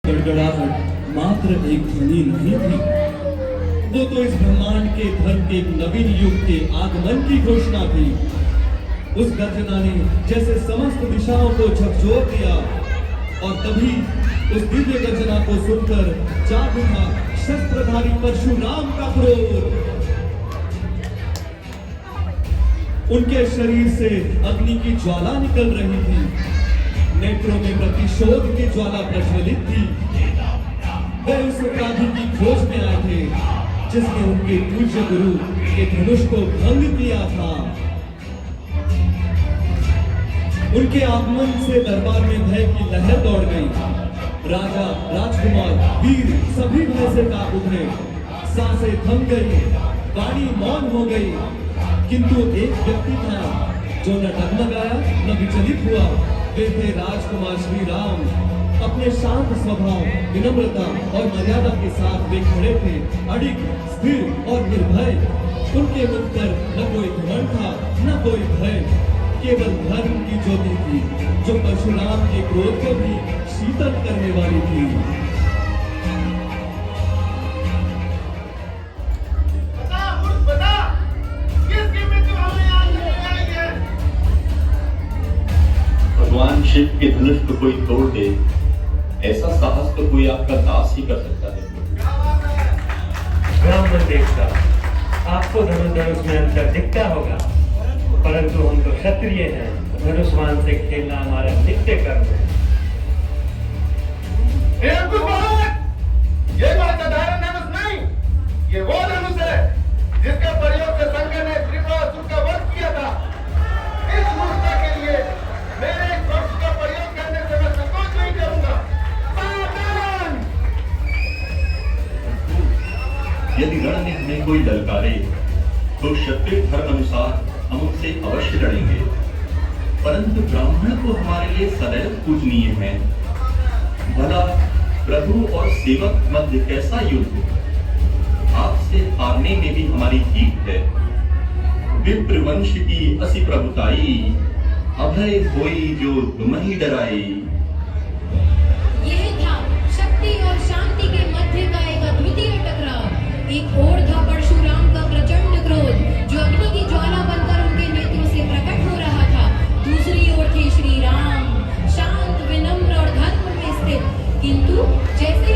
गड़गड़ाहट मात्र एक ध्वनि नहीं थी, वो तो इस ब्रह्मांड के धर्म के एक नवीन युग के आगमन की घोषणा थी। उस गर्जना ने जैसे समस्त दिशाओं को झकझोर दिया और तभी उस दिव्य गर्जना को सुनकर जाग उठा शस्त्रधारी परशुराम का क्रोध। उनके शरीर से अग्नि की ज्वाला निकल रही थी, नेत्रों में प्रतिशोध की ज्वाला प्रज्वलित थी। वे उस अपराधी की खोज में आए थे जिसने उनके पूज्य गुरु के धनुष को भंग किया था। उनके आगमन से दरबार में भय की लहर दौड़ गई। राजा, राजकुमार, वीर सभी भय से कांप उठे। सांसें थम गई, वाणी मौन हो गई। किंतु एक व्यक्ति था जो न डगमगाया न विचलित हुआ। वे थे राजकुमार श्री राम। अपने शांत स्वभाव, विनम्रता और मर्यादा के साथ वे खड़े थे, अडिग, स्थिर और निर्भय। उनके मुख पर न कोई घमंड था न कोई भय, केवल धर्म की ज्योति थी जो परशुराम के क्रोध को भी शीतल करने वाली थी। भगवान शिव के धनुष को कोई तोड़ दे, ऐसा साहस तो कोई आपका दास ही कर सकता है। ब्राह्मण देवता, आपको धनुष में अंतर दिखता होगा, परंतु हम तो क्षत्रिय हैं। धनुष्मान से खेलना हमारा नित्य कर्म है। ये बात साधारण धनुष नहीं, ये वो धनुष है जिसका प्रयोग से शंकर ने त्रिपुरासुर का वध किया था। इस मूर्ता के लिए मेरे इस वस्त्र का प्रयोग करने से मैं संकोच नहीं करूंगा। सावधान! यदि रण में हमें कोई ललकारे तो क्षत्रिय धर्म अनुसार हम उनसे अवश्य लड़ेंगे, परंतु ब्राह्मण को हमारे लिए सदैव पूजनीय है। भला प्रभु और सेवक मध्य कैसा युद्ध? आपसे हारने में भी हमारी जीत है। विप्र वंश की असी प्रभुताई, अभय होई जो तुम ही डराई। यह था शक्ति और शांति के मध्य का एक अद्वितीय टकराव। एक ओर था परशुराम का प्रचंड क्रोध जो अग्नि की ज्वाला बनकर उनके नेत्रों से प्रकट हो रहा था। दूसरी ओर थे श्री राम, शांत, विनम्र और धर्म में स्थित। किंतु जैसे